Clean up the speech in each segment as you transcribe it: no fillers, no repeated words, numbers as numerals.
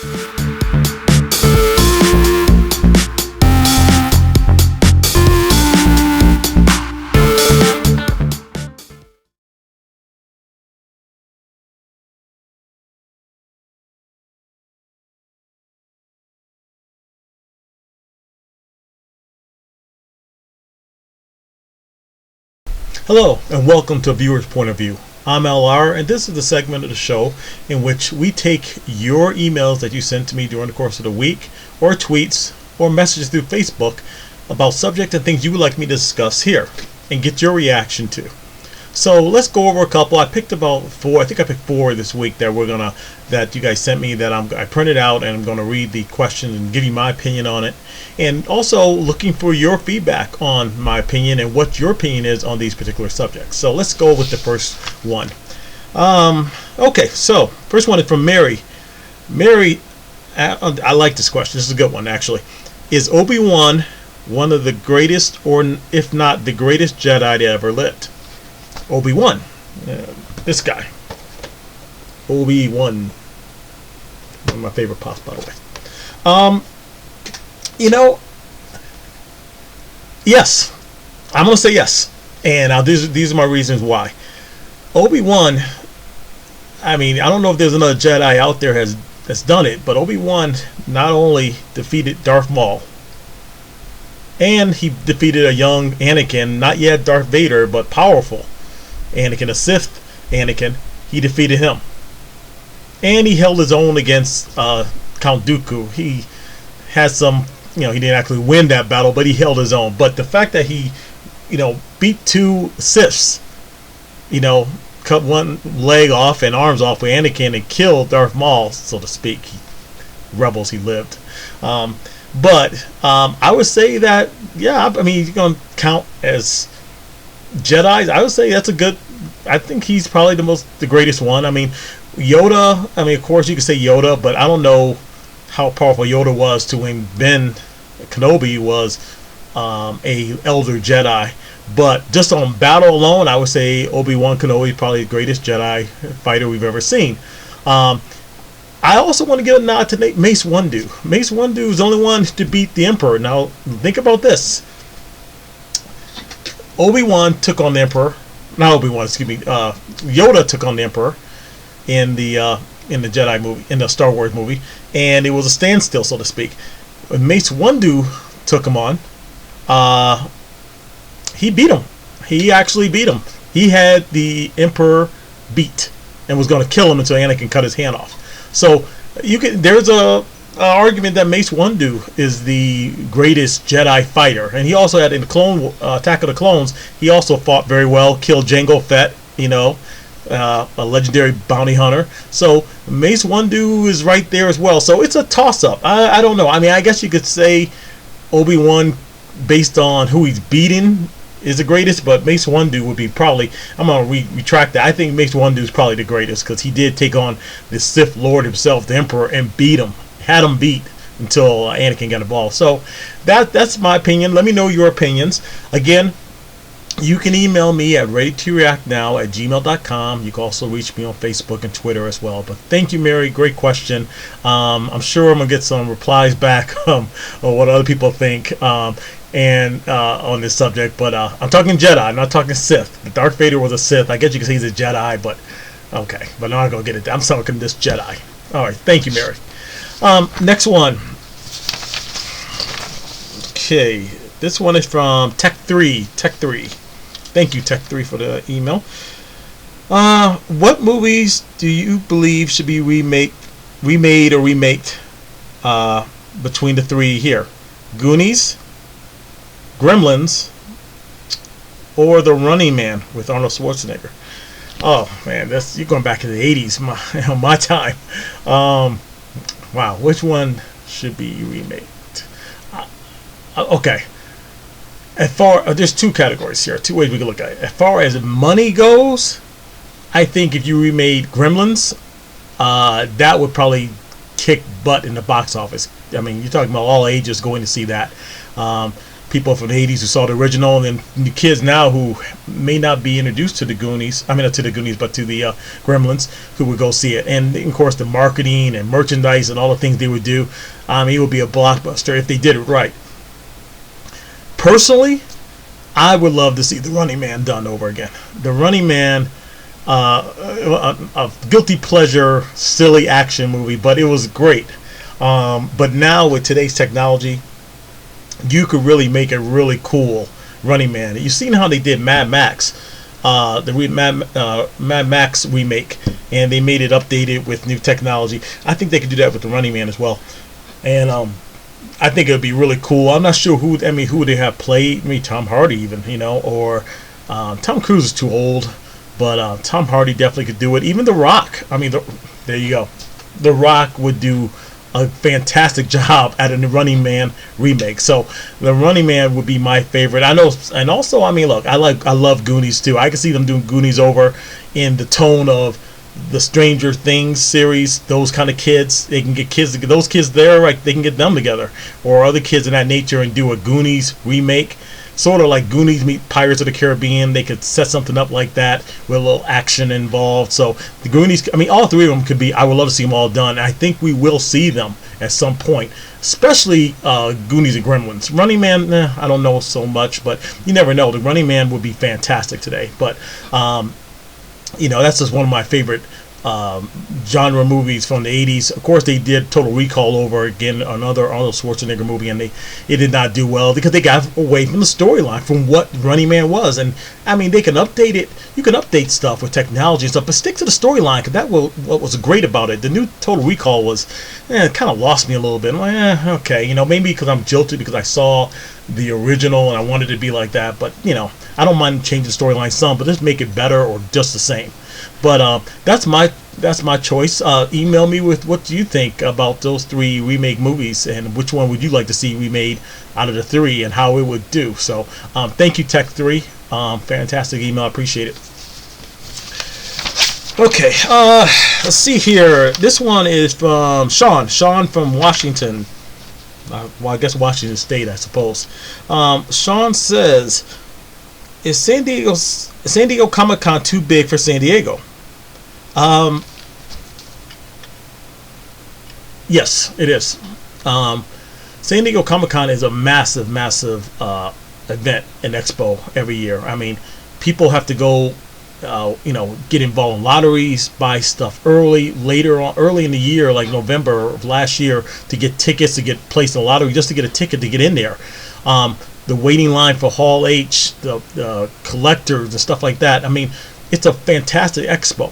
Hello and welcome to Viewer's Point of View. I'm LR and this is the segment of the show in which we take your emails that you send to me during the course of the week, or tweets, or messages through Facebook about subjects and things you would like me to discuss here and get your reaction to. So let's go over a couple. I picked about four. I think I picked four this week that that you guys sent me that I printed out, and I'm gonna read the questions and give you my opinion on it, and also looking for your feedback on my opinion and what your opinion is on these particular subjects. So let's go with the first one. Okay, so first one is from Mary. Mary, I like this question. This is a good one actually. Is Obi Wan one of the greatest, or if not the greatest Jedi that ever lived? Obi Wan, this guy, Obi Wan, one of my favorite pops, by the way. Yes, I'm gonna say yes, and these are my reasons why. Obi Wan, I mean, I don't know if there's another Jedi out there that's done it, but Obi Wan not only defeated Darth Maul, and he defeated a young Anakin, not yet Darth Vader, but powerful Anakin, a Sith Anakin. He defeated him, and he held his own against Count Dooku. He has some, he didn't actually win that battle, but he held his own. But the fact that he, beat two Siths, cut one leg off and arms off with Anakin and killed Darth Maul, so to speak. Rebels, he lived. But I would say that, yeah, I mean, you're going to count as Jedi's, I would say that's a good. I think he's probably the greatest one. I mean, Yoda. I mean, of course you could say Yoda, but I don't know how powerful Yoda was to when Ben Kenobi was a elder Jedi. But just on battle alone, I would say Obi-Wan Kenobi is probably the greatest Jedi fighter we've ever seen. I also want to give a nod to Mace Windu. Mace Windu is the only one to beat the Emperor. Now think about this. Obi-Wan took on the Emperor. Not Obi-Wan, excuse me. Yoda took on the Emperor in the Jedi movie, in the Star Wars movie, and it was a standstill, so to speak. When Mace Windu took him on, he beat him. He actually beat him. He had the Emperor beat and was going to kill him until Anakin cut his hand off. So there's a argument that Mace Windu is the greatest Jedi fighter, and he also had in the Clone Attack of the Clones. He also fought very well, killed Jango Fett, a legendary bounty hunter. So Mace Windu is right there as well. So it's a toss-up. I don't know. I mean, I guess you could say Obi-Wan, based on who he's beating, is the greatest, but Mace Windu would be probably. I'm gonna retract that. I think Mace Windu is probably the greatest because he did take on the Sith Lord himself, the Emperor, and beat him. Had him beat until Anakin got involved. So that's my opinion. Let me know your opinions. Again, you can email me at readytoreactnow@gmail.com. You can also reach me on Facebook and Twitter as well. But thank you, Mary. Great question. I'm sure I'm gonna get some replies back on what other people think and on this subject. But I'm talking Jedi. I'm not talking Sith. Darth Vader was a Sith. I guess you can say he's a Jedi, but okay. But I'm not gonna get it. I'm talking this Jedi. All right. Thank you, Mary. Next one. Okay, this one is from Tech3. Tech3. Thank you, Tech3, for the email. What movies do you believe should be remade or remaked between the three here? Goonies, Gremlins, or The Running Man with Arnold Schwarzenegger? Oh man, you're going back to the 80s, my time. Wow, which one should be remade? Okay. There's two categories here, two ways we can look at it. As far as money goes, I think if you remade Gremlins, that would probably kick butt in the box office. I mean, you're talking about all ages going to see that. people from the 80s who saw the original, and then the kids now who may not be introduced to the Goonies, I mean not to the Goonies, but to the Gremlins, who would go see it. And of course the marketing and merchandise and all the things they would do, it would be a blockbuster if they did it right. Personally, I would love to see The Running Man done over again. The Running Man, a guilty pleasure, silly action movie, but it was great. But now with today's technology, you could really make a really cool Running Man. You've seen how they did Mad Max, Mad Max remake, and they made it updated with new technology. I think they could do that with the Running Man as well, and I think it would be really cool. I'm not sure who they have played. Maybe Tom Hardy even, or Tom Cruise is too old, but Tom Hardy definitely could do it. Even The Rock. There you go. The Rock would do a fantastic job at a Running Man remake. So the Running Man would be my favorite. I know, and also, look, I love Goonies too. I can see them doing Goonies over in the tone of the Stranger Things series. Those kind of kids, they can get those kids there, right? They can get them together, or other kids of that nature, and do a Goonies remake. Sort of like Goonies meet Pirates of the Caribbean. They could set something up like that with a little action involved. So the Goonies, all three of them could be. I would love to see them all done. I think we will see them at some point, especially Goonies and Gremlins. Running Man, I don't know so much, but you never know. The Running Man would be fantastic today. But that's just one of my favorite genre movies from the 80s. Of course, they did Total Recall over again, another Arnold Schwarzenegger movie, and it did not do well because they got away from the storyline, from what Running Man was. And they can update it. You can update stuff with technology and stuff, but stick to the storyline, because that was what was great about it. The new Total Recall was it kind of lost me a little bit. I'm like, okay, maybe because I'm jilted because I saw the original and I wanted it to be like that. But I don't mind changing the storyline some, but just make it better or just the same. But that's my choice. Email me with what do you think about those three remake movies, and which one would you like to see remade out of the three, and how it would do. So thank you, Tech3. Fantastic email. I appreciate it. Okay, let's see here. This one is from Sean. Sean from Washington. I guess Washington State, I suppose. Sean says, is San Diego Comic-Con too big for San Diego? Yes, it is. San Diego Comic-Con is a massive event and expo every year. People have to go, get involved in lotteries, buy stuff early in the year, like November of last year, to get tickets, to get placed in a lottery, just to get a ticket to get in there. The waiting line for Hall H, the collectors and stuff like that. It's a fantastic expo,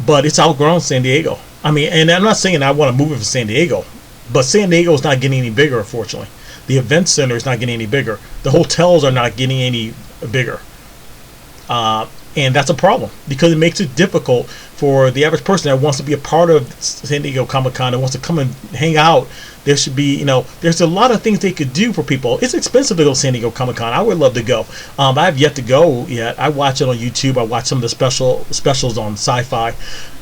but it's outgrown San Diego. And I'm not saying I want to move it from San Diego, but San Diego is not getting any bigger, unfortunately. The event center is not getting any bigger. The hotels are not getting any bigger. And that's a problem, because it makes it difficult for the average person that wants to be a part of San Diego Comic-Con and wants to come and hang out. There should be, there's a lot of things they could do for people. It's expensive to go to San Diego Comic-Con. I would love to go. I have yet to go yet. I watch it on YouTube. I watch some of the specials on Sci-Fi.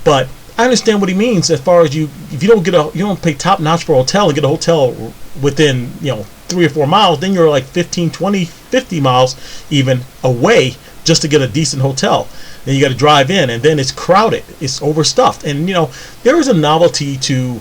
But I understand what he means as far as if you don't pay top notch for a hotel and get a hotel within 3 or 4 miles, then you're like 15, 20, 50 miles even away just to get a decent hotel. Then you got to drive in, and then it's crowded, it's overstuffed, and there is a novelty to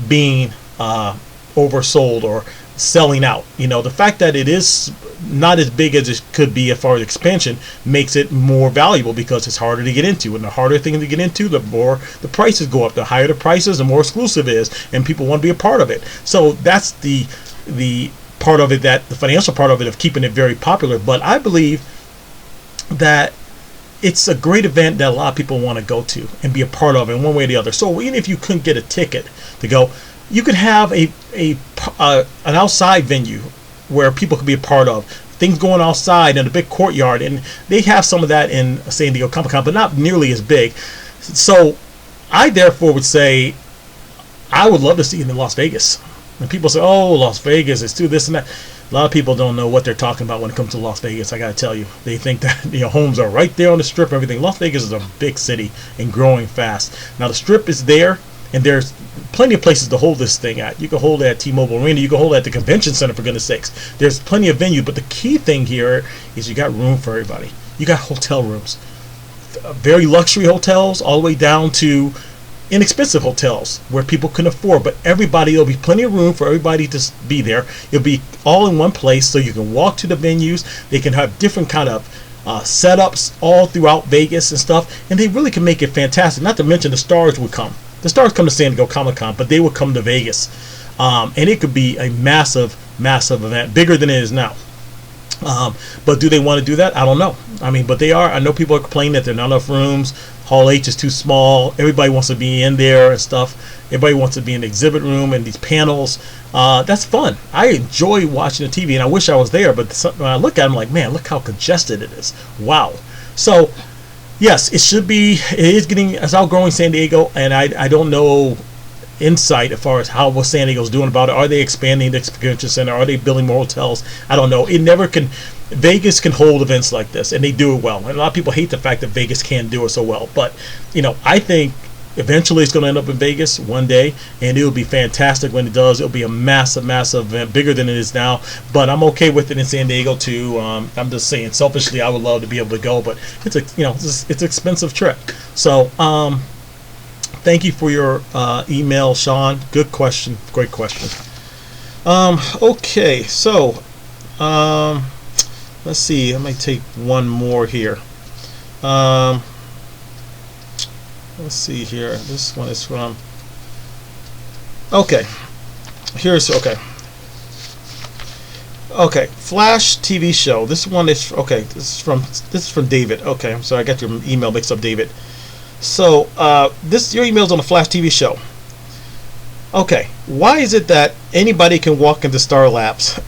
being oversold or selling out. The fact that it is not as big as it could be as far as expansion makes it more valuable, because it's harder to get into, and the harder thing to get into, the more the prices go up. The higher the prices, the more exclusive it is, and people want to be a part of it. So that's the part of it, that the financial part of it, of keeping it very popular. But I believe that it's a great event that a lot of people want to go to and be a part of in one way or the other. So even if you couldn't get a ticket to go, you could have an outside venue where people could be a part of. Things going outside in a big courtyard, and they have some of that in San Diego Comic-Con, but not nearly as big. So I therefore would say I would love to see it in Las Vegas. And people say, oh, Las Vegas, it's too this and that. A lot of people don't know what they're talking about when it comes to Las Vegas. I got to tell you, they think that homes are right there on the Strip and everything. Las Vegas is a big city and growing fast. Now the Strip is there, and there's plenty of places to hold this thing at. You can hold it at T-Mobile Arena. You can hold it at the convention center, for goodness sakes. There's plenty of venues, but the key thing here is you got room for everybody. You got hotel rooms, very luxury hotels, all the way down to inexpensive hotels where people can afford. But everybody, there'll be plenty of room for everybody to be there. It'll be all in one place, so you can walk to the venues. They can have different kind of setups all throughout Vegas and stuff, and they really can make it fantastic. Not to mention the stars would come. The stars come to San Diego Comic-Con, but they would come to Vegas, and it could be a massive, massive event, bigger than it is now. But do they want to do that? I don't know. I mean, but they are. I know people are complaining that there are not enough rooms. Hall H is too small. Everybody wants to be in there and stuff. Everybody wants to be in the exhibit room and these panels. That's fun. I enjoy watching the TV, and I wish I was there. But when I look at it, I'm like, man, look how congested it is. Wow. So, yes, it should be. It is getting. It's outgrowing San Diego, and I don't know insight as far as how what San Diego's doing about it. Are they expanding the convention center? Are they building more hotels? I don't know. It never can. Vegas can hold events like this, and they do it well. And a lot of people hate the fact that Vegas can't do it so well. But I think eventually it's going to end up in Vegas one day, and it'll be fantastic when it does. It'll be a massive, massive event, bigger than it is now. But I'm okay with it in San Diego too. I'm just saying, selfishly, I would love to be able to go, but it's it's an expensive trip. So thank you for your email, Sean. Good question. Great question. Okay, so let's see. I might take one more here. Let's see here. This one is from. Okay. Okay. Flash TV show. This one is okay. This is from David. Okay, I'm sorry. I got your email mixed up, David. So your email's on the Flash TV show. Okay, why is it that anybody can walk into Star Labs?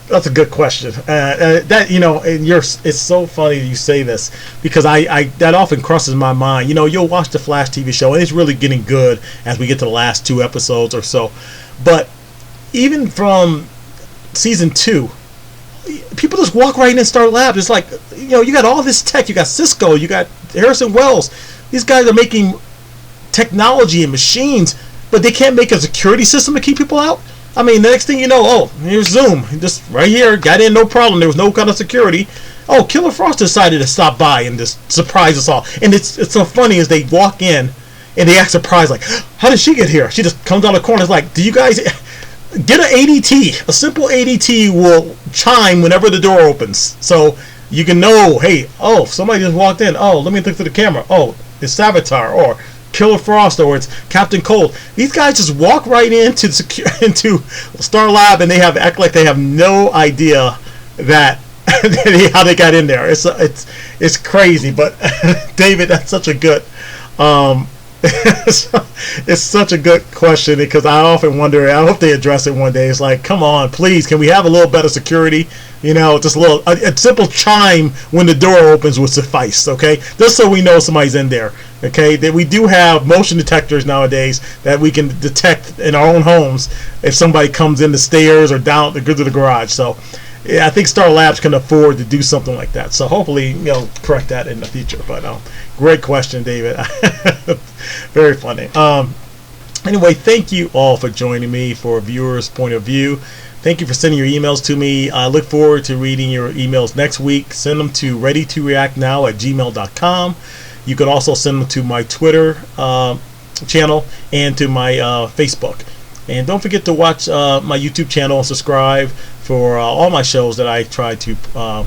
That's a good question. It's so funny you say this, because I that often crosses my mind. You'll watch the Flash TV show, and it's really getting good as we get to the last 2 episodes or so. But even from season 2, people just walk right in Star Labs. It's like, you got all this tech. You got Cisco. You got Harrison Wells. These guys are making technology and machines, but they can't make a security system to keep people out. I mean, the next thing you know, here's Zoom. Just right here, got in, no problem. There was no kind of security. Killer Frost decided to stop by and just surprise us all. And it's so funny as they walk in and they act surprised, like, how did she get here? She just comes out of the corner. It's like, do you guys get an ADT? A simple ADT will chime whenever the door opens. So you can know, hey, somebody just walked in. Let me look through the camera. It's Savitar or Killer Frost, or it's Captain Cold. These guys just walk right into Star Lab, and they act like they have no idea that how they got in there. It's crazy, but David, that's such a good it's such a good question, because I often wonder. I hope they address it one day. It's like, come on, please, can we have a little better security? Just a simple chime when the door opens would suffice. Okay, just so we know somebody's in there. Okay, that we do have motion detectors nowadays that we can detect in our own homes if somebody comes in the stairs or down to the garage. So yeah, I think Star Labs can afford to do something like that. So hopefully, correct that in the future. But great question, David. Very funny. Anyway, thank you all for joining me for a viewer's point of view. Thank you for sending your emails to me. I look forward to reading your emails next week. Send them to readytoreactnow@gmail.com. You can also send them to my Twitter channel and to my Facebook. And don't forget to watch my YouTube channel and subscribe for all my shows that I try to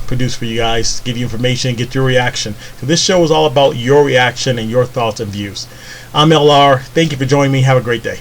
produce for you guys, give you information, get your reaction. So this show is all about your reaction and your thoughts and views. I'm LR. Thank you for joining me. Have a great day.